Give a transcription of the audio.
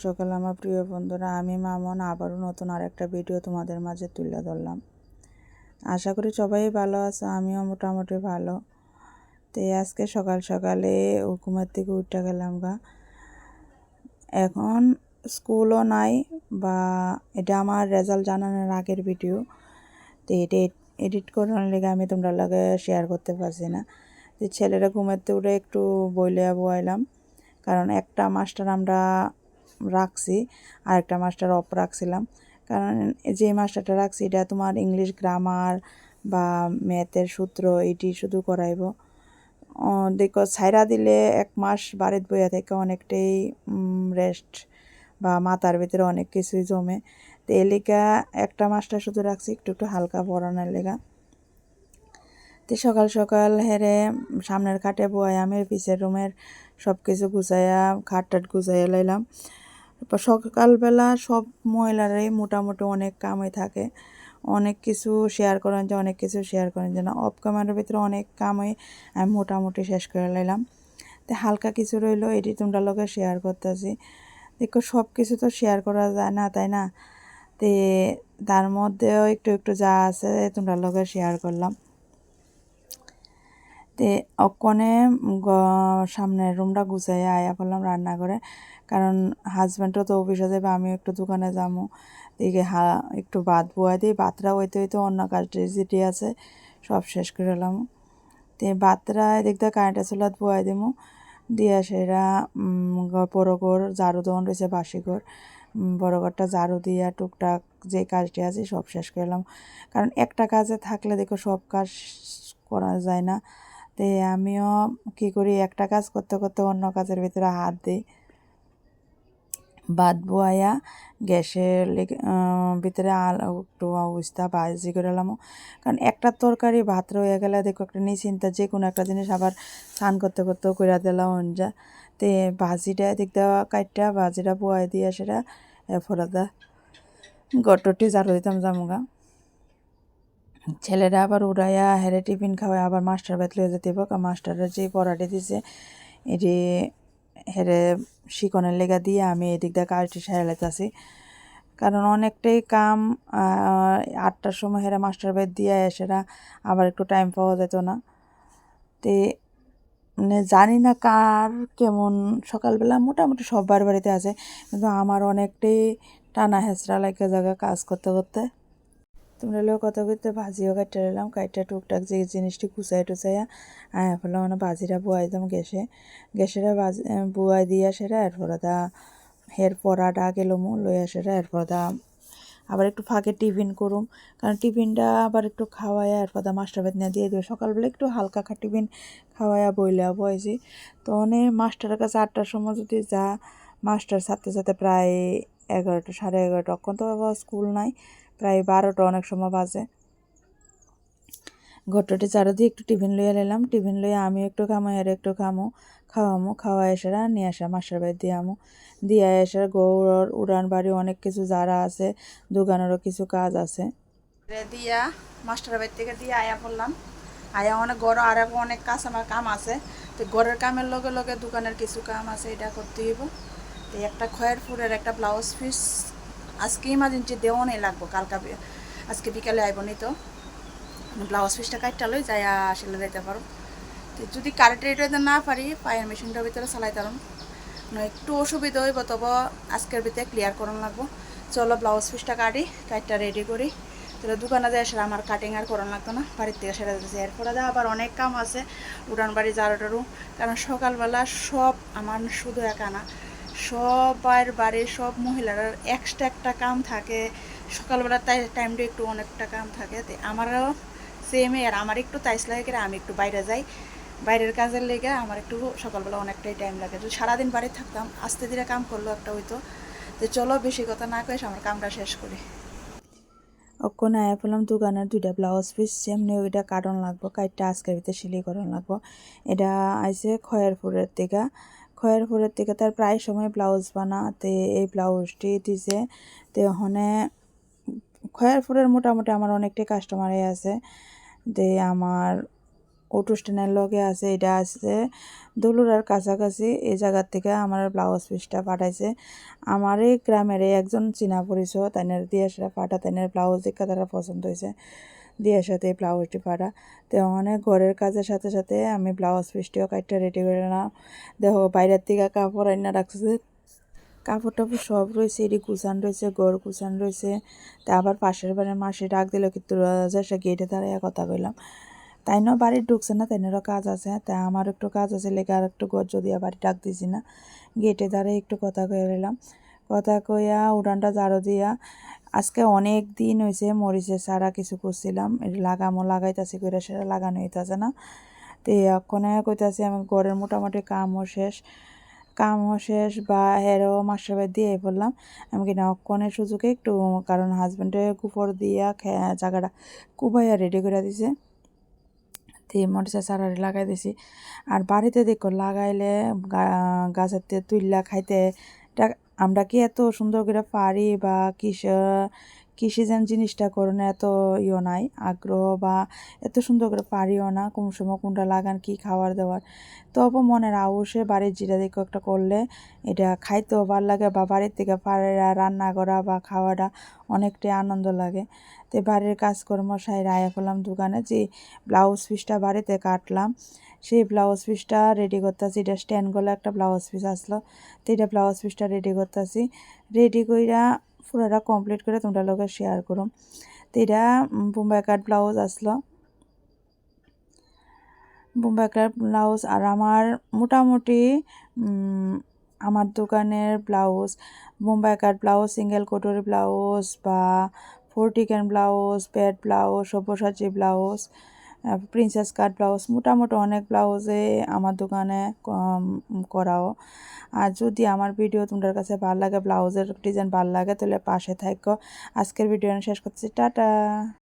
সকাল আমার প্রিয় বন্ধুরা, আমি মামন আবারও নতুন আরেকটা ভিডিও তোমাদের মাঝে তুলে ধরলাম। আশা করি সবাই ভালো আছো, আমিও মোটামুটি ভালো। তো আজকে সকাল সকালে ঘুমের থেকে উঠে গেলাম গা। এখন স্কুলও নাই, বা এটা আমার রেজাল্ট জানানোর আগের ভিডিও। তো এটা এডিট করার লেগে আমি তোমরা লাগে শেয়ার করতে পারছি না। তো ছেলেরা ঘুমের থেকে উঠে একটু বইলে বইলাম, কারণ একটা মাস্টার আমরা রাখছি আর একটা মাস্টার অফ রাখছিলাম। কারণ যে মাস্টারটা রাখছি এটা তোমার ইংলিশ গ্রামার বা ম্যাথের সূত্র এটি শুধু করাইব। দেখো ছাইরা দিলে 1 মাস বাড়ির বইয়া থেকে অনেকটাই রেস্ট বা মাথার ভিতরে অনেক কিছুই জমে। তো এই লেগা একটা মাস্টার শুধু রাখছি একটু একটু হালকা পড়ানোর লেগা। তো সকাল সকাল হেরে সামনের খাটে বয় আমি পিছের রুমের সব কিছু গুছাইয়া খাট টাট গুছাইয়া লাইলাম। সকালবেলা সব মহিলারাই মোটামুটি অনেক কামই থাকে, অনেক কিছু শেয়ার করেন যে অনেক কিছু শেয়ার করেন যে না, অফ ক্যামেরার ভিতরে অনেক কামই আমি মোটামুটি শেষ করে লাইলাম। তো হালকা কিছু রইলো এটি তোমরা লোকে শেয়ার করতেছি। দেখো সব কিছু তো শেয়ার করা যায় না, তাই না? তে তার মধ্যেও একটু একটু যা আছে তোমরা লোকে শেয়ার করলাম। তে অক্ষণে সামনের রুমটা গুছাইয়া আয়া পড়লাম রান্না করে, কারণ হাজব্যান্ডও তো অফিসে যাবে, আমিও একটু দোকানে যাবো। দিকে একটু ভাত বয়া দিই, ভাতটা হইতে হইতে অন্য কাজ যেটি আছে সব শেষ করে এলাম। তো ভাতটা এদিক দিয়ে কারেন্টের চুলাত বয়া দিমু, দিয়া সেরা বড় ঘর ঝাড়ু দেওয়ান রয়েছে, বাসি ঘর বড় ঘরটা ঝাড়ু দিয়া টুকটাক যে কাজটি আছে সব শেষ করলাম। কারণ একটা কাজে থাকলে দেখো সব কাজ করা যায় না। তো আমিও কী করি, একটা কাজ করতে করতে অন্য কাজের ভিতরে হাত দিই। ভাত বয়া গ্যাসের ভিতরে একটু অবস্থা ভাজি করে এলাম, কারণ একটা তরকারি ভাত রয়ে গেলে দেখো একটা নিশ্চিন্তা যে কোনো একটা জিনিস আবার স্নান করতে করতেও করে দিলাম যা। তে ভাজিটা দিক দেওয়া কাটটা ভাজিটা বয়াই দিয়া সেটা ফোড়াদা গটটি ঝাড়ু দিতাম জামুগা। ছেলেরা আবার উড়াইয়া হেরে টিফিন খাওয়ায় আবার মাস্টার বেত লয়ে যেতে হবে, কারণ মাস্টারের যে পড়াটি দিছে এটি হেরে শিকনের লেগা দিয়ে আমি এদিক দিয়ে কাজটি সেরে লেতাছি। কারণ অনেকটাই কাম, 8টার সময় হেরা মাস্টার বেত দিয়ে এসেরা আবার একটু টাইম পাওয়া যেত না। তে মানে জানি না কার কেমন, সকালবেলা মোটামুটি সবার বাড়িতে আছে, কিন্তু আমার অনেকটাই টানা হেঁচড়া লাগে জায়গা কাজ করতে করতে। তোমরা লোক কত করতে ভাজিও কাটতে এলাম, কাটটা টুকটাক যে জিনিসটি কুচাই টুচাইয়া ফেলে মানে ভাজিটা বুয়াই দিতাম গ্যাসেরা ভাজি বুয়াই দিয়া সেরা এরপর দা হের পড়াটা গেলমু লইয়া সেরা এরপর দা আবার একটু ফাঁকে টিফিন করুম, কারণ টিফিনটা আবার একটু খাওয়াইয়া এরপর দা মাস্টার বেতনা দিয়ে দেবো। সকালবেলা একটু হালকা টিফিন খাওয়াইয়া বইলা বয়েছি। তো অনেক মাস্টারের কাছে 8টার সময় যদি যা, মাস্টার সাথে সাথে প্রায় 11টা 11:30, অক্ষণ তো স্কুল নাই, প্রায় 12টা অনেক সময় বাজে। ঘরটাটি চারো দিয়ে একটু টিফিন লইয়া নিলাম, টিফিন লইয়া আমি একটু খামো আর একটু খাওয়ামো খাওয়া এসেরা নিয়ে আসা মাস্টার বাড়ি দিয়ামো, দিয়া এসে গৌড় উড়ান বাড়ি অনেক কিছু যারা আছে দোকানেরও কিছু কাজ আছে দিয়া মাস্টার বাড়ি থেকে দিয়ে আয়া পড়লাম। আয়া অনেক গড় আর অনেক কাজ আমার কাম আছে। তো ঘরের কামের লগে লগে দোকানের কিছু কাম আছে, এটা করতে হইব। তো একটা খয়ের ফুলের একটা ব্লাউজ পিস আজকে ইমার্জেন্সি দেওয়াই লাগবো, কালকা আজকে বিকালে আইব নি, তো ব্লাউজ পিসটা কাটটা লই যাই আসলে দিতে পারো। তো যদি কারেন্টের এটা না পারি পায়ের মেশিনটার ভিতরে চালাইতাম, একটু অসুবিধা হইব, তবে আজকের ভিতরে ক্লিয়ার করানো লাগবো। চলো ব্লাউজ পিসটা কাটটা রেডি করি, তাহলে দোকানে যায় সেটা আমার কাটিং আর করানো লাগতো না, বাড়ির থেকে সেটা দিয়েছে। এরপরে আবার অনেক কাম আছে, উড়ান বাড়ি ঝাড়ু টাড়ু, কারণ সকালবেলা সব আমার শুধু একা না, সবার বাড়ির সব মহিলারা এক্সট্রা একটা কাম থাকে সকালবেলা, তাই টাইমটা একটু অনেকটা কাম থাকে। তো আমারও সেমই, আর আমার একটু তাইস লাগে করে আমি একটু বাইরে যাই, বাইরের কাজের লেগে আমার একটু সকালবেলা অনেকটাই টাইম লাগে। যদি সারাদিন বাড়ি থাকতাম আস্তে ধীরে কাম করলেও একটা হইতো। তো চলো বেশি কথা না কয়ে আমার কামটা শেষ করি। ওখানে আয়া ফেলাম দোকানের 2টা ব্লাউজ পিস, সেমনি ওইটা কাটন লাগবো, কাটটা আজকের ভিতরে সিলাই করন লাগবো। এটা আইসে খয়েরপুরের থেকে তার প্রায় সময় ব্লাউজ বানাতে এই ব্লাউজটি দিছে। তো ওখানে খয়েরপুরের মোটামুটি আমার অনেকটাই কাস্টমারই আছে। যে আমার অটো স্ট্যান্ডের লগে আছে, এটা আছে দোলুরার কাছাকাছি। এই জায়গার থেকে আমার ব্লাউজ পিসটা পাঠাইছে। আমার এই গ্রামের একজন চীনা পরিচয়, তাইনের দিয়ে সেটা পাঠা, তাইনের ব্লাউজ দেখে তারা পছন্দ হয়েছে, দিয়ে সাথে ব্লাউজটি পাঠা। তো অনেক ঘরের কাজের সাথে সাথে আমি ব্লাউজ পিসটিও কাটটা রেডি করে নিলাম। দেখো বাইরের থেকে কাপড় আইনা রাখছে, কাপড় টাপড় সব রয়েছে, এটি গুছান রয়েছে, গড় গুছান রয়েছে। তা আবার পাশের বাড়ির মাসে ডাক দিল, কিন্তু সে গেটে দাঁড়িয়ে কথা কইলাম। তাই না বাড়ি ঢুকছে না, তাইনেরও কাজ আছে, তাই আমার একটু কাজ আছে লেগে আর একটু গর্জ দিয়া বাড়ি ডাক দিছি না, গেটে দাঁড়িয়ে একটু কথা কয়ে এলাম। কথা কইয়া উড়ানটা ঝাড়ু দিয়া আজকে অনেক দিন হয়েছে মরিচে সারা কিছু করছিলাম, এটা লাগাইতেছি করে, সেটা লাগানো হইতেছে না। তো এক্ষণে কইতাছি আমি ঘরের মোটামুটি কামও শেষ বা হেরও মাস্টারবাই দিয়ে পড়লাম। আমি কিনা অক্ষণের সুযোগে একটু, কারণ হাজব্যান্ডে কুপর দিয়া জায়গাটা কুবাইয়া রেডি করে দিছে, তো মরিচা চারারি লাগাই দিছি। আর বাড়িতে দেখো লাগাইলে গাছের থেকে তুললা খাইতে, এটা আমরা কি এত সুন্দর করে পারি, বা কৃষি যেন জিনিসটা করুন এত নাই আগ্রহ, বা এত সুন্দর করে পারিও না, কোন সময় কোনটা লাগান কি খাবার দেওয়ার। তবু মনের আউসে বাড়ির যেটা দেখো একটা করলে এটা খাইতেও ভাল লাগে, বা বাড়ির থেকে পাড়া রান্না করা বা খাওয়াটা অনেকটাই আনন্দ লাগে। তো বাড়ির কাজকর্ম সাইরা আয়া ফেলাম দোকানে, যে ব্লাউজ পিসটা বাড়িতে কাটলাম সেই ব্লাউজ পিসটা রেডি করতেছি। এটা স্ট্যান্ড গলা একটা ব্লাউজ পিস আসলো, তো এটা ব্লাউজ পিসটা রেডি করতেছি। রেডি কইরা পুরোটা কমপ্লিট করে তোমরা লোকে শেয়ার করুম। তো এটা বোম্বাই কাট ব্লাউজ আসলো, বোম্বাই কাট ব্লাউজ। আর আমার মোটামুটি আমার দোকানের blouse, Bombay cut blouse, single katori blouse বা ফোরটিক্যান blouse, pad blouse, Sabyasachi blouse, princess cut blouse, মোটামুটি অনেক ব্লাউজে আমার দোকানে করাও। আর যদি আমার ভিডিও তোমাদের কাছে ভালো লাগে, ব্লাউজের ডিজাইন ভালো লাগে, তাহলে পাশে থাকো। আজকের ভিডিও শেষ করছি, টাটা।